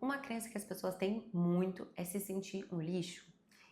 Uma crença que as pessoas têm muito é se sentir um lixo.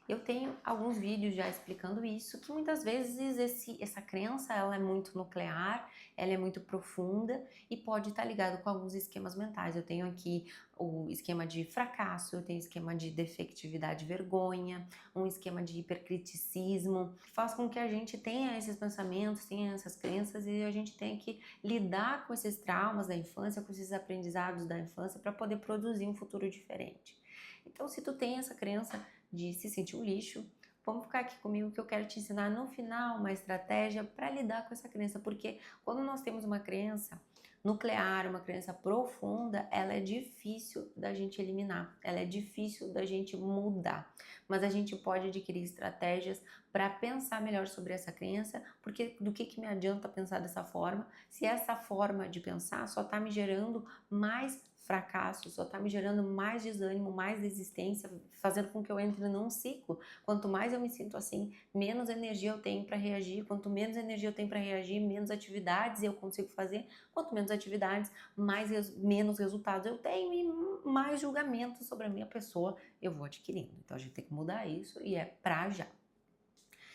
Eu tenho alguns vídeos já explicando isso, que muitas vezes essa crença ela é muito nuclear, ela é muito profunda e pode estar ligado com alguns esquemas mentais. Eu tenho aqui o esquema de fracasso, eu tenho esquema de defectividade e vergonha, um esquema de hipercriticismo, que faz com que a gente tenha esses pensamentos, tenha essas crenças e a gente tenha que lidar com esses traumas da infância, com esses aprendizados da infância para poder produzir um futuro diferente. Então, se tu tem essa crença de se sentir um lixo, vamos ficar aqui comigo que eu quero te ensinar no final uma estratégia para lidar com essa crença, porque quando nós temos uma crença nuclear, uma crença profunda, ela é difícil da gente eliminar, ela é difícil da gente mudar, mas a gente pode adquirir estratégias para pensar melhor sobre essa crença, porque do que me adianta pensar dessa forma, se essa forma de pensar só está me gerando mais fracasso, só está me gerando mais desânimo, mais desistência, fazendo com que eu entre num ciclo. Quanto mais eu me sinto assim, menos energia eu tenho para reagir. Quanto menos energia eu tenho para reagir, menos atividades eu consigo fazer. Quanto menos atividades, menos resultados eu tenho e mais julgamento sobre a minha pessoa eu vou adquirindo. Então a gente tem que mudar isso e é pra já.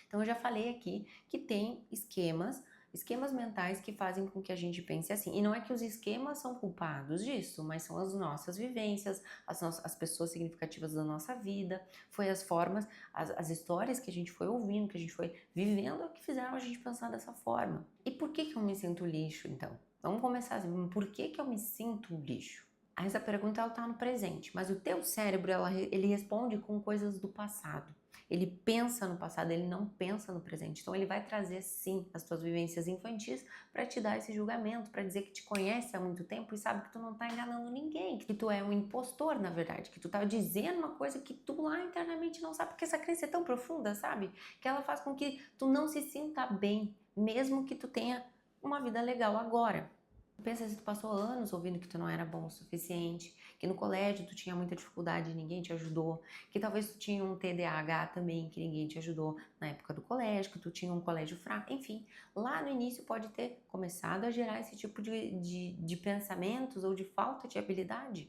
Então eu já falei aqui que tem esquemas mentais que fazem com que a gente pense assim. E não é que os esquemas são culpados disso, mas são as nossas vivências, as pessoas significativas da nossa vida, foi as formas, as histórias que a gente foi ouvindo, que a gente foi vivendo, que fizeram a gente pensar dessa forma. E por que eu me sinto lixo, então? Vamos começar assim, por que eu me sinto lixo? Essa pergunta ela tá no presente, mas o teu cérebro ele responde com coisas do passado. Ele pensa no passado, ele não pensa no presente. Então ele vai trazer sim as tuas vivências infantis para te dar esse julgamento, para dizer que te conhece há muito tempo e sabe que tu não tá enganando ninguém, que tu é um impostor, na verdade, que tu tá dizendo uma coisa que tu lá internamente não sabe, porque essa crença é tão profunda, sabe? Que ela faz com que tu não se sinta bem, mesmo que tu tenha uma vida legal agora. Pensa se tu passou anos ouvindo que tu não era bom o suficiente, que no colégio tu tinha muita dificuldade e ninguém te ajudou, que talvez tu tinha um TDAH também que ninguém te ajudou na época do colégio, que tu tinha um colégio fraco, enfim, lá no início pode ter começado a gerar esse tipo de pensamentos ou de falta de habilidade.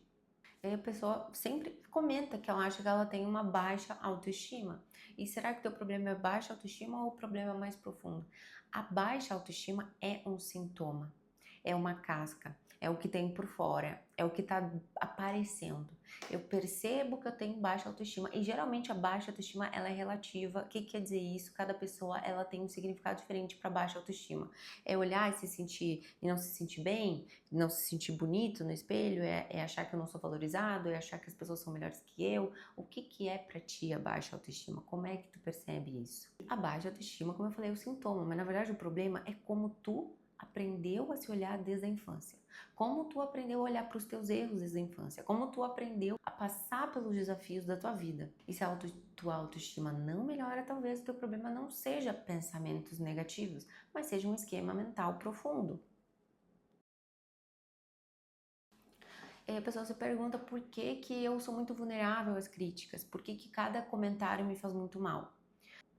E aí a pessoa sempre comenta que ela acha que ela tem uma baixa autoestima. E será que o teu problema é baixa autoestima ou o problema é mais profundo? A baixa autoestima é um sintoma, é uma casca, é o que tem por fora, é o que está aparecendo. Eu percebo que eu tenho baixa autoestima e geralmente a baixa autoestima ela é relativa. O que quer dizer isso? Cada pessoa ela tem um significado diferente para baixa autoestima. É olhar e se sentir e não se sentir bem, não se sentir bonito no espelho, é achar que eu não sou valorizado, é achar que as pessoas são melhores que eu. O que é para ti a baixa autoestima? Como é que tu percebe isso? A baixa autoestima, como eu falei, é o sintoma, mas na verdade o problema é como tu aprendeu a se olhar desde a infância, como tu aprendeu a olhar para os teus erros desde a infância, como tu aprendeu a passar pelos desafios da tua vida. E se a tua autoestima não melhora, talvez o teu problema não seja pensamentos negativos, mas seja um esquema mental profundo. E aí a pessoa se pergunta por que que eu sou muito vulnerável às críticas, por que que cada comentário me faz muito mal.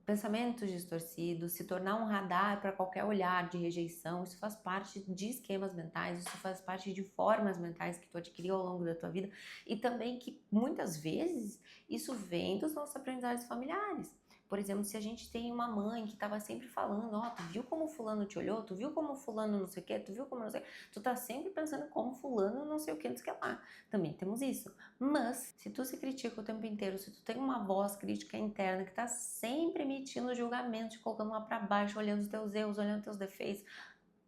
Pensamentos distorcidos, se tornar um radar para qualquer olhar de rejeição, isso faz parte de esquemas mentais, isso faz parte de formas mentais que tu adquiriu ao longo da tua vida e também que muitas vezes isso vem dos nossos aprendizados familiares. Por exemplo, se a gente tem uma mãe que estava sempre falando, ó, tu viu como fulano te olhou, tu viu como fulano não sei o que, tu viu como não sei o que, tu tá sempre pensando como fulano não sei o que, não sei o que lá. Também temos isso. Mas, se tu se critica o tempo inteiro, se tu tem uma voz crítica interna que tá sempre emitindo julgamento, te colocando lá pra baixo, olhando os teus erros, olhando os teus defeitos,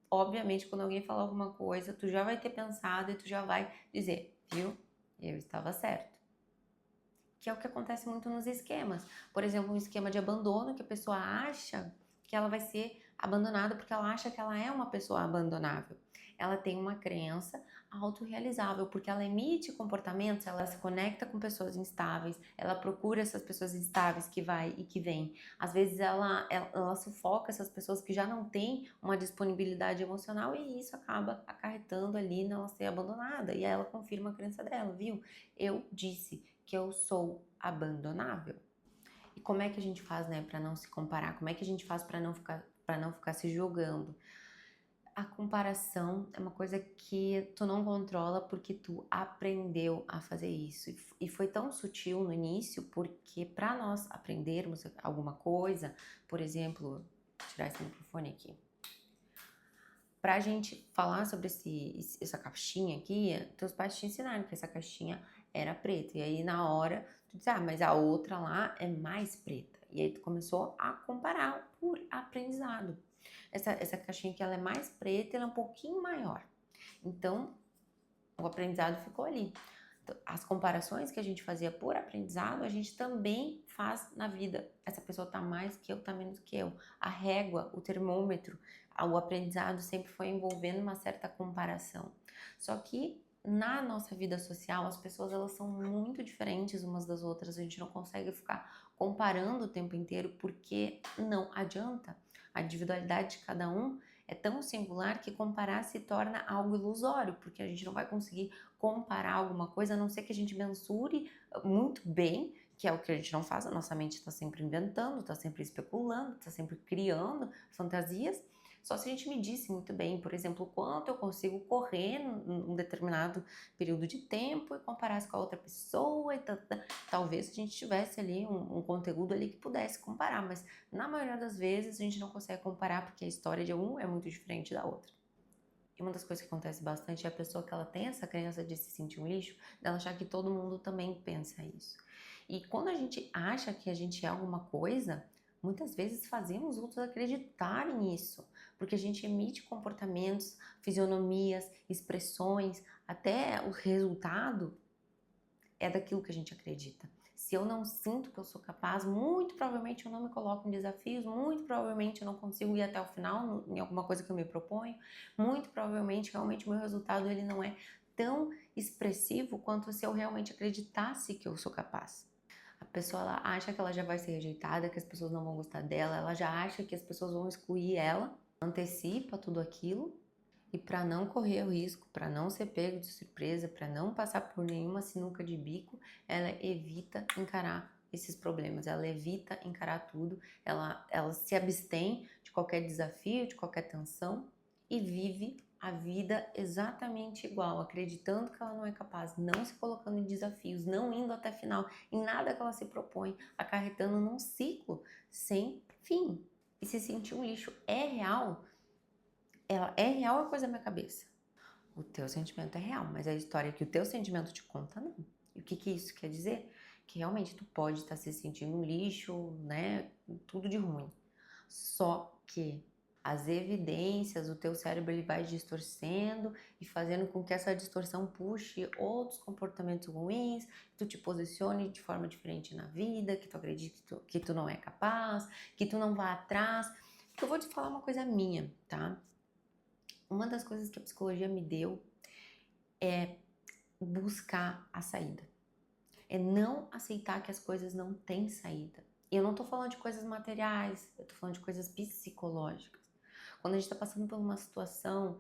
obviamente, quando alguém falar alguma coisa, tu já vai ter pensado e tu já vai dizer, viu? Eu estava certo. Que é o que acontece muito nos esquemas. Por exemplo, um esquema de abandono que a pessoa acha que ela vai ser abandonada porque ela acha que ela é uma pessoa abandonável. Ela tem uma crença autorrealizável porque ela emite comportamentos, ela se conecta com pessoas instáveis, ela procura essas pessoas instáveis que vai e que vem. Às vezes ela sufoca essas pessoas que já não têm uma disponibilidade emocional e isso acaba acarretando ali nela ser abandonada. E aí ela confirma a crença dela, viu? Eu disse que eu sou abandonável. E como é que a gente faz, né, para não se comparar? Como é que a gente faz para não ficar se julgando? A comparação é uma coisa que tu não controla porque tu aprendeu a fazer isso. E foi tão sutil no início porque para nós aprendermos alguma coisa, por exemplo, vou tirar esse microfone aqui. Pra gente falar sobre essa caixinha aqui, teus pais te ensinaram que essa caixinha era preta. E aí na hora tu diz, ah, mas a outra lá é mais preta. E aí tu começou a comparar por aprendizado. Essa caixinha aqui ela é mais preta, ela é um pouquinho maior. Então o aprendizado ficou ali. Então, as comparações que a gente fazia por aprendizado, a gente também faz na vida. Essa pessoa tá mais que eu, tá menos que eu. A régua, o termômetro, o aprendizado sempre foi envolvendo uma certa comparação. Só que na nossa vida social, as pessoas elas são muito diferentes umas das outras. A gente não consegue ficar comparando o tempo inteiro porque não adianta. A individualidade de cada um é tão singular que comparar se torna algo ilusório, porque a gente não vai conseguir comparar alguma coisa, a não ser que a gente mensure muito bem, que é o que a gente não faz, a nossa mente está sempre inventando, está sempre especulando, está sempre criando fantasias. Só se a gente medisse muito bem, por exemplo, quanto eu consigo correr num determinado período de tempo e comparasse com a outra pessoa e talvez a gente tivesse ali um conteúdo ali que pudesse comparar, mas na maioria das vezes a gente não consegue comparar porque a história de um é muito diferente da outra. E uma das coisas que acontece bastante é a pessoa que ela tem essa crença de se sentir um lixo, dela achar que todo mundo também pensa isso. E quando a gente acha que a gente é alguma coisa, muitas vezes fazemos outros acreditarem nisso, porque a gente emite comportamentos, fisionomias, expressões, até o resultado é daquilo que a gente acredita. Se eu não sinto que eu sou capaz, muito provavelmente eu não me coloco em desafios, muito provavelmente eu não consigo ir até o final em alguma coisa que eu me proponho, muito provavelmente realmente o meu resultado ele não é tão expressivo quanto se eu realmente acreditasse que eu sou capaz. A pessoa ela acha que ela já vai ser rejeitada, que as pessoas não vão gostar dela, ela já acha que as pessoas vão excluir ela, antecipa tudo aquilo. E para não correr o risco, para não ser pego de surpresa, para não passar por nenhuma sinuca de bico, ela evita encarar esses problemas, ela evita encarar tudo, ela se abstém de qualquer desafio, de qualquer tensão e vive a vida exatamente igual, acreditando que ela não é capaz, não se colocando em desafios, não indo até final, em nada que ela se propõe, acarretando num ciclo sem fim. E se sentir um lixo é real, ela é real ou é coisa da minha cabeça? O teu sentimento é real, mas a história que o teu sentimento te conta, não. E o que que isso quer dizer? Que realmente tu pode estar se sentindo um lixo, né? Tudo de ruim. Só que as evidências, o teu cérebro ele vai distorcendo e fazendo com que essa distorção puxe outros comportamentos ruins, que tu te posicione de forma diferente na vida, que tu acredite que tu não é capaz, que tu não vá atrás. Porque eu vou te falar uma coisa minha, tá? Uma das coisas que a psicologia me deu é buscar a saída. É não aceitar que as coisas não têm saída. E eu não tô falando de coisas materiais, eu tô falando de coisas psicológicas. Quando a gente tá passando por uma situação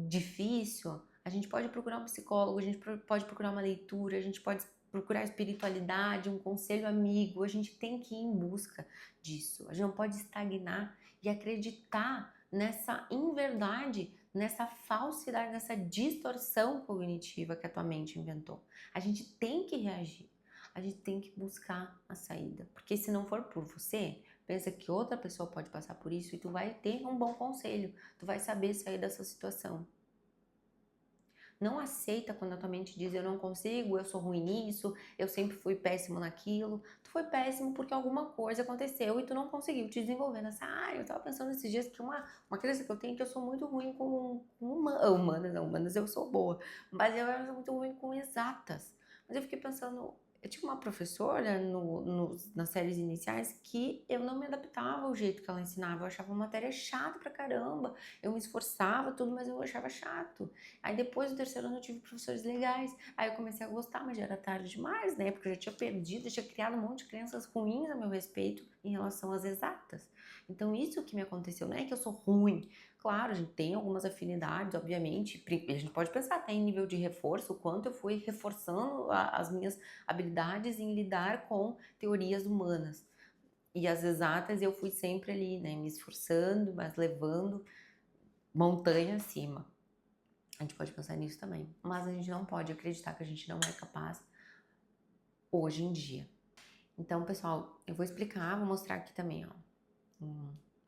difícil, a gente pode procurar um psicólogo, a gente pode procurar uma leitura, a gente pode procurar espiritualidade, um conselho amigo, a gente tem que ir em busca disso. A gente não pode estagnar e acreditar nessa inverdade, nessa falsidade, nessa distorção cognitiva que a tua mente inventou. A gente tem que reagir, a gente tem que buscar a saída, porque se não for por você, pensa que outra pessoa pode passar por isso e tu vai ter um bom conselho, tu vai saber sair dessa situação. Não aceita quando a tua mente diz eu não consigo, eu sou ruim nisso, eu sempre fui péssimo naquilo. Tu foi péssimo porque alguma coisa aconteceu e tu não conseguiu te desenvolver nessa área. Eu tava pensando esses dias que uma crença que eu tenho é que eu sou muito ruim com humanas eu sou boa, mas eu era muito ruim com exatas. Mas eu fiquei pensando, eu tinha uma professora nas séries iniciais que eu não me adaptava ao jeito que ela ensinava, eu achava a matéria chata pra caramba, eu me esforçava tudo, mas eu achava chato. Aí depois do terceiro ano eu tive professores legais, aí eu comecei a gostar, mas já era tarde demais, né? Porque eu já tinha perdido, já tinha criado um monte de crenças ruins a meu respeito em relação às exatas. Então isso que me aconteceu, não é que eu sou ruim. Claro, a gente tem algumas afinidades, obviamente, a gente pode pensar até em nível de reforço, o quanto eu fui reforçando as minhas habilidades em lidar com teorias humanas. E as exatas eu fui sempre ali, né, me esforçando, mas levando. montanha acima. A gente pode pensar nisso também, mas a gente não pode acreditar que a gente não é capaz hoje em dia. Então, pessoal, eu vou explicar, vou mostrar aqui também, ó,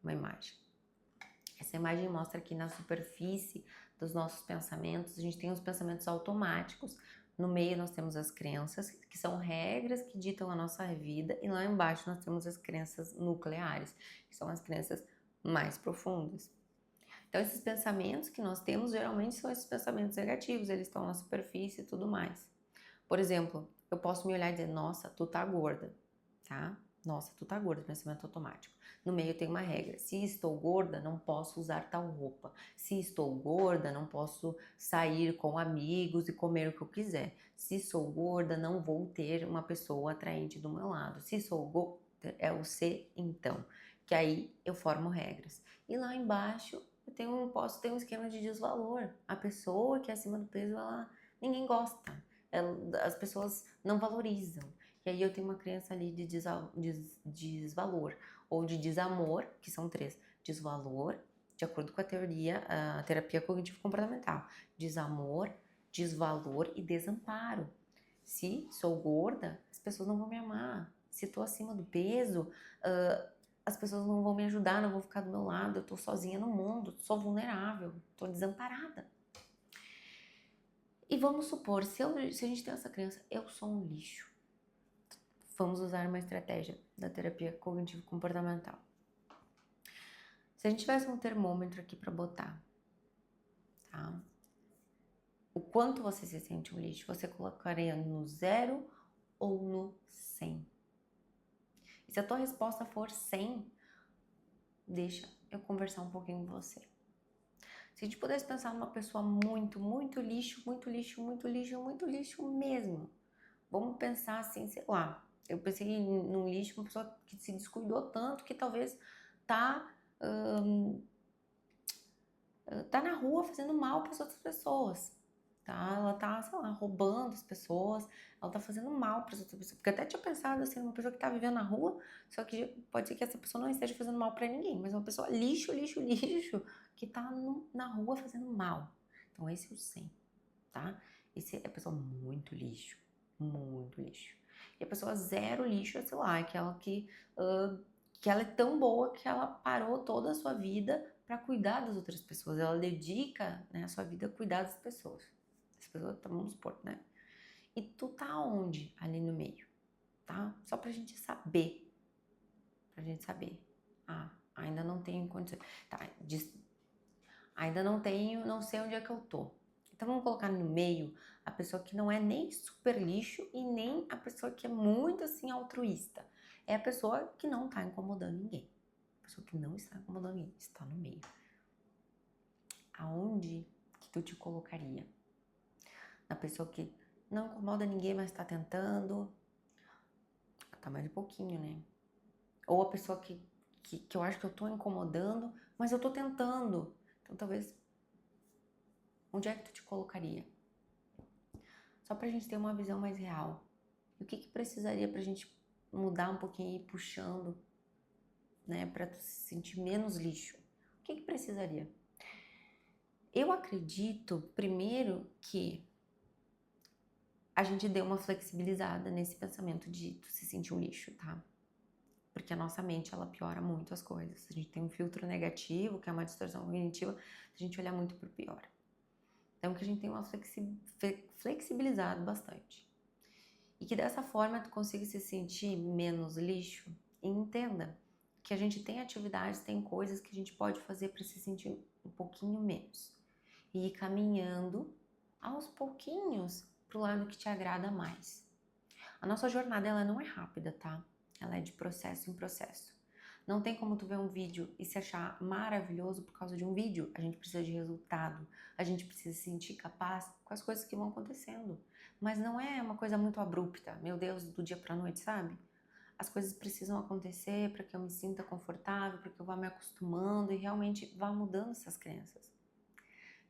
uma imagem. Essa imagem mostra aqui na superfície dos nossos pensamentos, a gente tem os pensamentos automáticos, no meio nós temos as crenças, que são regras que ditam a nossa vida, e lá embaixo nós temos as crenças nucleares, que são as crenças mais profundas. Então, esses pensamentos que nós temos, geralmente são esses pensamentos negativos, eles estão na superfície e tudo mais. Por exemplo, eu posso me olhar e dizer, nossa, tu tá gorda, tá? Nossa, tu tá gorda, pensamento automático. No meio tem uma regra, se estou gorda, não posso usar tal roupa. Se estou gorda, não posso sair com amigos e comer o que eu quiser. Se sou gorda, não vou ter uma pessoa atraente do meu lado. Se sou gorda, é o se então, que aí eu formo regras. E lá embaixo posso ter um esquema de desvalor. A pessoa que é acima do peso, ninguém gosta. As pessoas não valorizam. E aí eu tenho uma crença ali de desvalor ou de desamor, que são 3. Desvalor, de acordo com a terapia cognitivo-comportamental. Desamor, desvalor e desamparo. Se sou gorda, as pessoas não vão me amar. Se estou acima do peso, as pessoas não vão me ajudar, não vão ficar do meu lado, eu tô sozinha no mundo, sou vulnerável, tô desamparada. E vamos supor, se a gente tem essa crença, eu sou um lixo. Vamos usar uma estratégia da terapia cognitivo-comportamental. Se a gente tivesse um termômetro aqui para botar, tá? O quanto você se sente um lixo, você colocaria no 0 ou no 100? E se a tua resposta for 100, deixa eu conversar um pouquinho com você. Se a gente pudesse pensar numa pessoa muito, muito lixo, muito lixo, muito lixo, muito lixo mesmo. Vamos pensar assim, sei lá. Eu pensei num lixo, uma pessoa que se descuidou tanto que talvez tá na rua fazendo mal para as outras pessoas. Tá? Ela tá, sei lá, roubando as pessoas, ela tá fazendo mal para as outras pessoas. Porque eu até tinha pensado assim, uma pessoa que tá vivendo na rua, só que pode ser que essa pessoa não esteja fazendo mal para ninguém, mas uma pessoa lixo, lixo, lixo, que tá na rua fazendo mal. Então esse é o 100, tá? Esse é a pessoa muito lixo, muito lixo. E a pessoa zero lixo é, sei lá, aquela que ela é tão boa que ela parou toda a sua vida para cuidar das outras pessoas. Ela dedica, né, a sua vida a cuidar das pessoas. As pessoas, vamos supor, né? E tu tá onde ali no meio, tá? Só pra gente saber. Pra gente saber. Ah, ainda não tenho condições. Tá, ainda não tenho, não sei onde é que eu tô. Então vamos colocar no meio a pessoa que não é nem super lixo e nem a pessoa que é muito assim altruísta. É a pessoa que não tá incomodando ninguém. A pessoa que não está incomodando ninguém, está no meio. Aonde que tu te colocaria? Na pessoa que não incomoda ninguém, mas tá tentando. Tá mais um pouquinho, né? Ou a pessoa que eu acho que eu tô incomodando, mas eu tô tentando. Então talvez, onde é que tu te colocaria? Só pra gente ter uma visão mais real. E o que precisaria pra gente mudar um pouquinho e ir puxando, né? Pra tu se sentir menos lixo. O que precisaria? Eu acredito, primeiro, que a gente dê uma flexibilizada nesse pensamento de tu se sentir um lixo, tá? Porque a nossa mente, ela piora muito as coisas. A gente tem um filtro negativo, que é uma distorção cognitiva, se a gente olhar muito pro pior. Então, que a gente tenha uma flexibilizado bastante. E que dessa forma tu consiga se sentir menos lixo e entenda que a gente tem atividades, tem coisas que a gente pode fazer para se sentir um pouquinho menos. E ir caminhando aos pouquinhos pro lado que te agrada mais. A nossa jornada, ela não é rápida, tá? Ela é de processo em processo. Não tem como tu ver um vídeo e se achar maravilhoso por causa de um vídeo. A gente precisa de resultado. A gente precisa se sentir capaz com as coisas que vão acontecendo. Mas não é uma coisa muito abrupta, meu Deus, do dia pra noite, sabe? As coisas precisam acontecer para que eu me sinta confortável, para que eu vá me acostumando e realmente vá mudando essas crenças.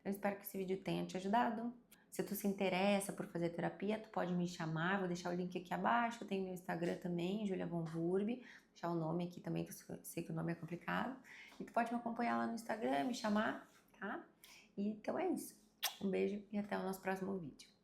Então, eu espero que esse vídeo tenha te ajudado. Se tu se interessa por fazer terapia, tu pode me chamar, vou deixar o link aqui abaixo, tem meu Instagram também, Julia Von Vurb, deixar o nome aqui também, que eu sei que o nome é complicado. E tu pode me acompanhar lá no Instagram, me chamar, tá? E então é isso. Um beijo e até o nosso próximo vídeo.